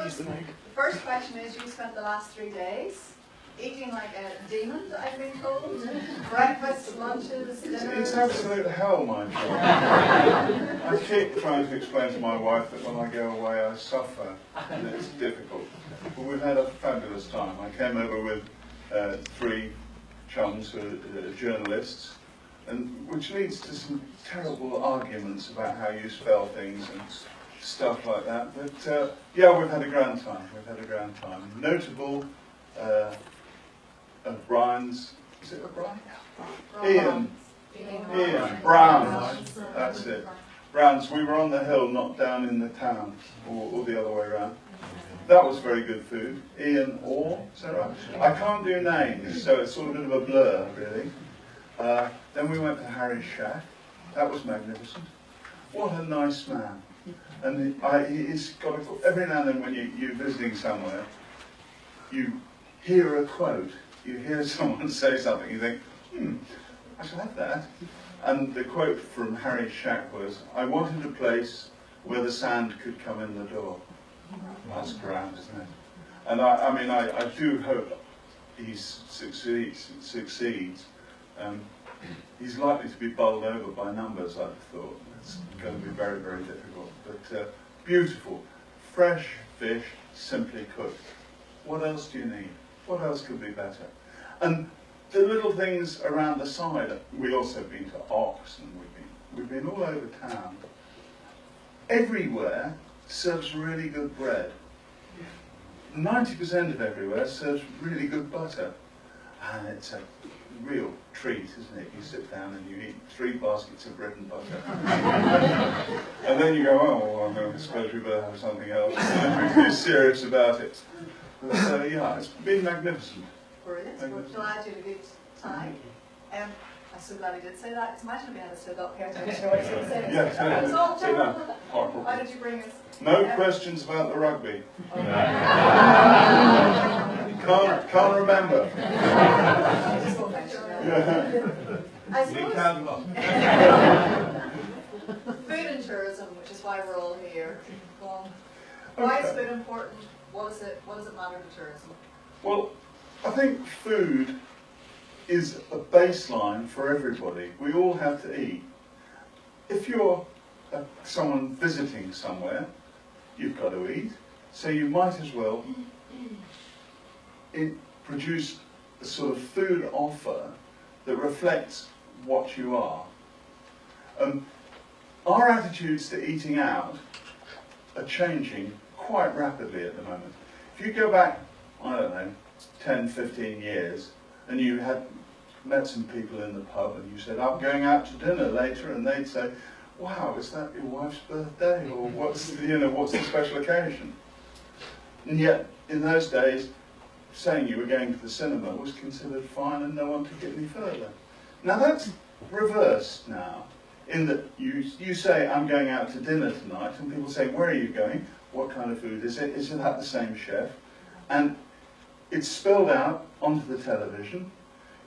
suppose the first question is, you spent the last 3 days eating like a demon, I've been told. Breakfast, lunches, dinners. It's absolute hell, my job. I keep trying to explain to my wife that when I go away I suffer, and it's difficult. But we've had a fabulous time. I came over with 3 chums who are journalists, and which leads to some terrible arguments about how you spell things and stuff like that. But yeah, we've had a grand time. We've had a grand time. Notable Brian's, is it Brian? Ian Brown's, that's it. Brown's, we were on the hill, not down in the town, or the other way around. That was very good food. Ian Orr, is that right? I can't do names, so it's sort of a bit of a blur, really. Then we went to Harry's shack. That was magnificent. What a nice man. And he's got every now and then when you're visiting somewhere, you hear a quote. You hear someone say something, you think, I shall have that. And the quote from Harry's shack was, I wanted a place where the sand could come in the door. That's grand, isn't it? And I do hope he succeeds. He's likely to be bowled over by numbers, I've thought. It's going to be very, very difficult. But beautiful, fresh fish, simply cooked. What else do you need? What else could be better? And the little things around the side. We've also been to Ox, and we've been all over town. Everywhere serves really good bread. 90% of everywhere serves really good butter. And it's a real treat, isn't it? You sit down and you eat 3 baskets of bread and butter. And then you go, oh, well, I suppose we better have something else. And be serious about it. So yeah, it's been magnificent. Brilliant. We're glad you had a good time. I'm so glad he did say that. Imagine if we had stood up here to show what he was saying. Yes, It's all terrible. Why did you bring us? No questions about the rugby. Can't remember. I suppose food and tourism, which is why we're all here. Why is food important? What does it matter to tourism? Well, I think food is a baseline for everybody. We all have to eat. If you're someone visiting somewhere, you've got to eat. So you might as well produce a sort of food offer that reflects what you are. Our attitudes to eating out are changing quite rapidly at the moment. If you go back, I don't know, 10, 15 years, and you had met some people in the pub and you said, I'm going out to dinner later, and they'd say, wow, is that your wife's birthday? Or what's the special occasion? And yet, in those days, saying you were going to the cinema was considered fine and no one took it any further. Now that's reversed now, in that you say, I'm going out to dinner tonight, and people say, where are you going? What kind of food is it? Is it at the same chef? And it's spelled out onto the television.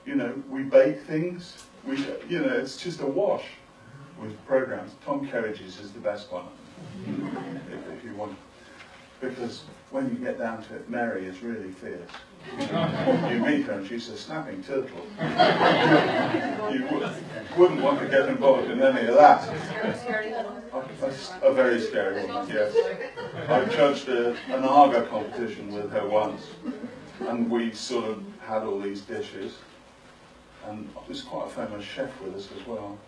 We bake things. It's just a wash with programs. Tom Kerridge's is the best one, if you want. Because when you get down to it, Mary is really fierce. You meet her and she's a snapping turtle. You wouldn't want to get involved in any of that. A very scary woman, yes. I judged an Arga competition with her once, and we sort of had all these dishes, and there's quite a famous chef with us as well.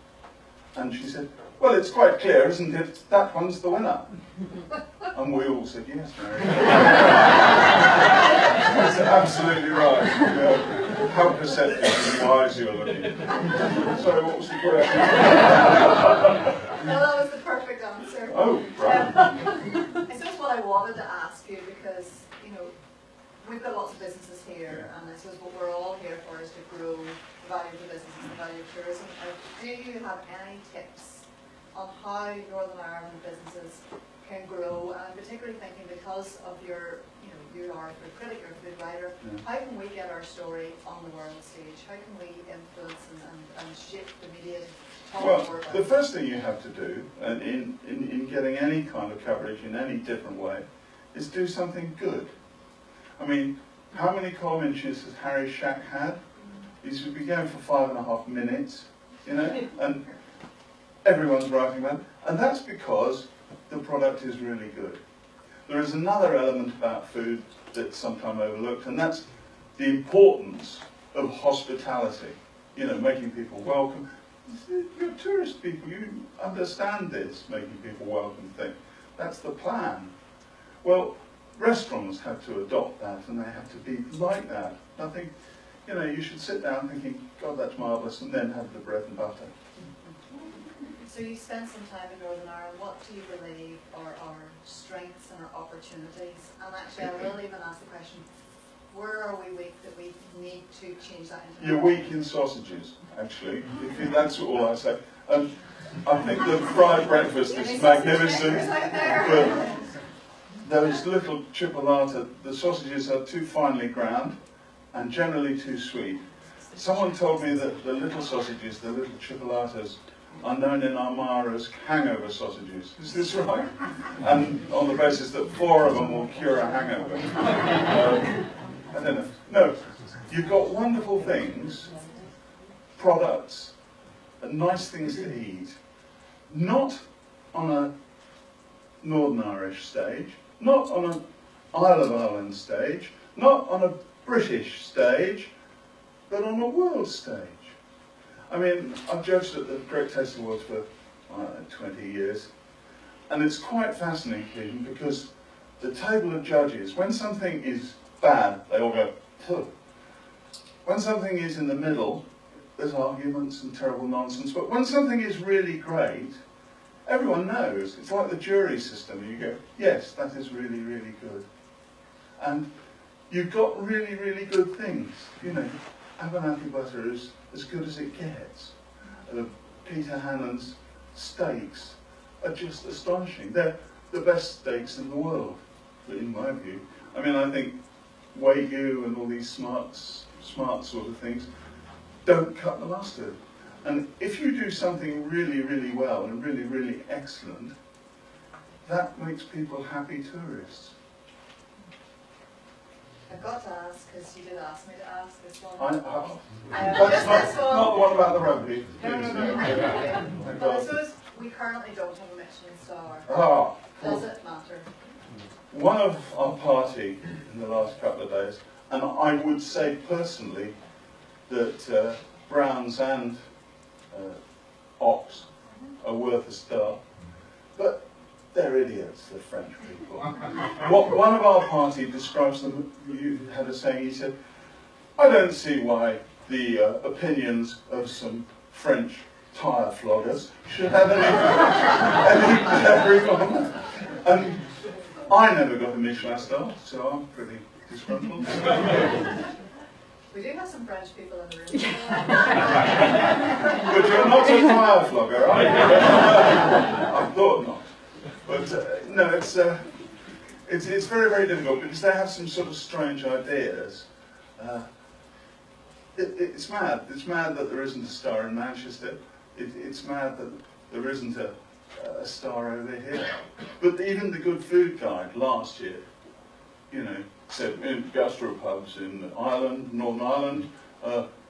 And she said, well, it's quite clear, isn't it? That one's the winner. And we all said, yes, Mary. That's absolutely right. How perceptive and wise you're looking. Sorry, what was the question? No, that was the perfect answer. Oh, right. I suppose what I wanted to ask you, because, we've got lots of businesses here, and I suppose what we're all here for is to grow the value of the business and the value of tourism. Do you have any tips on how Northern Ireland businesses can grow? And I'm particularly thinking, because of you are a food critic, you're a food writer, how can we get our story on the world stage? How can we influence and shape the media? Well, the first thing you have to do, in getting any kind of coverage in any different way, is do something good. I mean, how many column inches has Harry Shack had? He's been going for 5.5 minutes, you know, and everyone's writing about it. And that's because the product is really good. There is another element about food that's sometimes overlooked, and that's the importance of hospitality. You know, making people welcome. You're tourist people, you understand this, making people welcome thing. That's the plan. Well, restaurants have to adopt that, and they have to be like that. Nothing, you know, you should sit down thinking, God, that's marvellous, and then have the bread and butter. So you spent some time in Northern Ireland. What do you believe are our strengths and our opportunities? And actually, I will even ask the question, where are we weak that we need to change that into? You're weak in sausages, actually. That's all I say. I think the fried breakfast is magnificent, but those little chipolata, the sausages are too finely ground and generally too sweet. Someone told me that the little sausages, the little chipolatas, are known in Armagh as hangover sausages. Is this right? And on the basis that 4 of them will cure a hangover. I don't know. No, you've got wonderful things, products, and nice things to eat. Not on a Northern Irish stage, not on an Isle of Ireland stage, not on a British stage, but on a world stage. I mean, I've judged at the Great Taste Awards for, I don't know, 20 years, and it's quite fascinating because the table of judges, when something is bad, they all go, "Pugh." When something is in the middle, there's arguments and terrible nonsense, but when something is really great, everyone knows. It's like the jury system. You go, yes, that is really, really good. And you've got really, really good things. You know, Abernathy butter is as good as it gets. Peter Hannon's steaks are just astonishing. They're the best steaks in the world, in my view. I mean, I think Wagyu and all these smart sort of things don't cut the mustard. And if you do something really, really well and really, really excellent, that makes people happy tourists. I've got to ask, because you did ask me to ask this one. That's not the one about the rugby. No. But I suppose we currently don't have a Michelin star. Ah, Does it matter? one of our party in the last couple of days, and I would say personally that Browns and Ox are worth a star, but they're idiots, the French people. One of our party describes them, you had a saying, he said, I don't see why the opinions of some French tyre floggers should have any bearing on that. And I never got a Michelin star, so I'm pretty disgruntled. We do have some French people in the room. But you're not a tyre flogger, are you? I thought not. But no, it's very, very difficult because they have some sort of strange ideas. It's mad. It's mad that there isn't a star in Manchester. It's mad that there isn't a star over here. But even the Good Food Guide last year, you know, said in gastropubs in Ireland, Northern Ireland,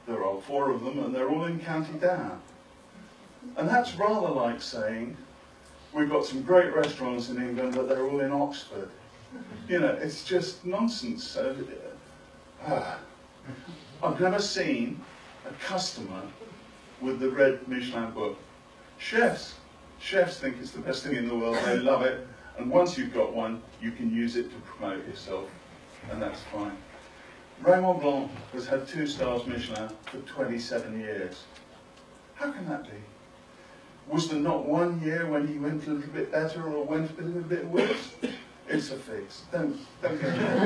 there are 4 of them and they're all in County Down. And that's rather like saying, we've got some great restaurants in England, but they're all in Oxford. You know, it's just nonsense. I've never seen a customer with the red Michelin book. Chefs think it's the best thing in the world, they love it, and once you've got one, you can use it to promote yourself, and that's fine. Raymond Blanc has had 2 stars Michelin for 27 years. How can that be? Was there not one year when he went a little bit better or went a little bit worse? It's a fix. Don't get me wrong.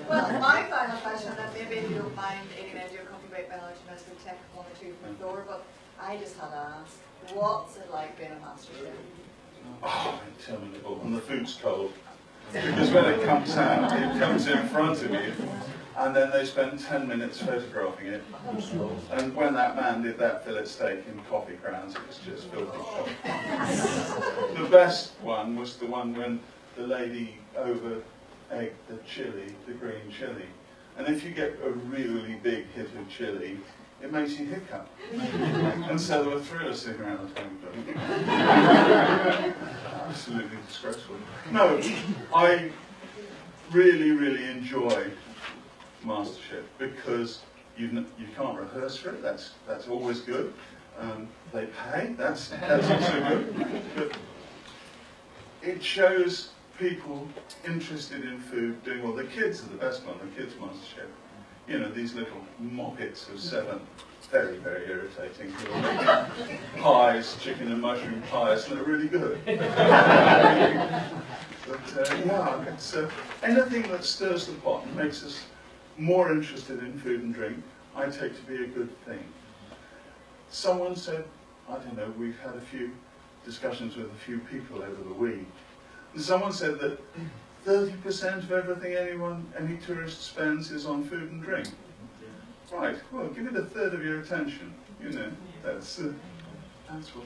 Well, my final question, and maybe if you don't mind, Amy, I do a coffee break biology, and I was going to take 1 or 2 from the floor, but I just had to ask, what's it like being a master chef? Oh, interminable. And the food's cold. Because when it comes out, it comes in front of you. and then they spend 10 minutes photographing it. And when that man did that fillet steak in coffee grounds, it was just filthy. The best one was the one when the lady over-egged the chili, the green chili. And if you get a really big hit of chili, it makes you hiccup. And so there were three of us sitting around the table. Absolutely disgraceful. No, I really, really enjoy MasterChef because you can't rehearse for it. That's always good. They pay. That's also good. But it shows people interested in food doing well. The kids are the best one. The kids MasterChef. You know, these little moppets of 7, very, very irritating. Pies, chicken and mushroom pies, and they're really good. But yeah, it's anything that stirs the pot and makes us more interested in food and drink, I take to be a good thing. Someone said, I don't know, we've had a few discussions with a few people over the week, and someone said that 30% of everything any tourist spends is on food and drink. Right, well, give it a third of your attention. You know, that's what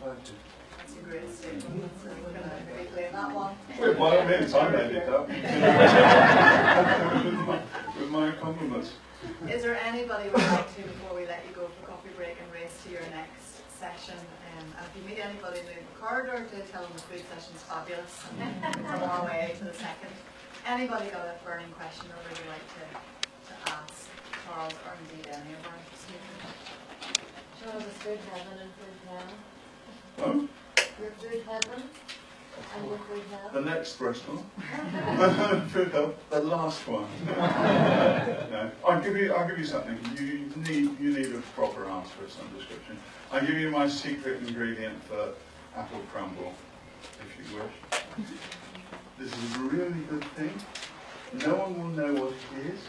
I do. That's a great statement. So we're going to maybe play that one. Well, by all means, I made it up. with my compliments. Is there anybody we'd like to, before we let you go for coffee break and race to your next session, if you meet anybody in the corridor, to tell them the food session's fabulous and from our way to the second. Anybody got a burning question or would you like to ask Charles or indeed any of our speakers? Charles, is food heaven and food hell? Oh? Your food heaven and your food hell? The next restaurant. Food hell. The last one. No. I'll give you something. You need a proper answer of some description. I'll give you my secret ingredient for apple crumble, if you wish. This is a really good thing. No one will know what it is.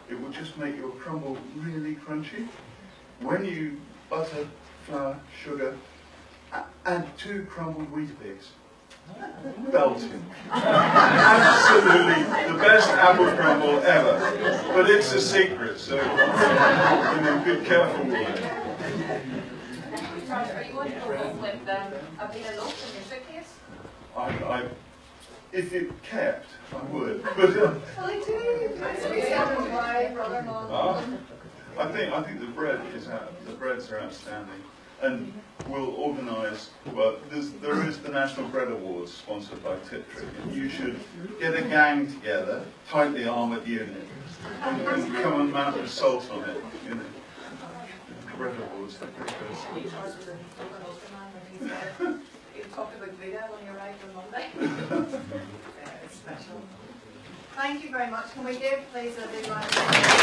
It will just make your crumble really crunchy. When you butter, flour, sugar, add 2 crumbled Weetabix. Belting. Absolutely the best apple crumble ever. But it's a secret, so be careful with it. Charles, are you going to go with a bit of loaf in your suitcase? If it kept, I would. But Well, do. My brother-in-law. I think the bread is the breads are outstanding, and we'll organise. Well, there is the National Bread Awards sponsored by Critic, and you should get a gang together, tightly armoured unit, and come and mount an assault on it. You know, Bread Awards. You talked about Vita when you arrived on Monday. It's special. Thank you very much. Can we give, please, a big round of applause?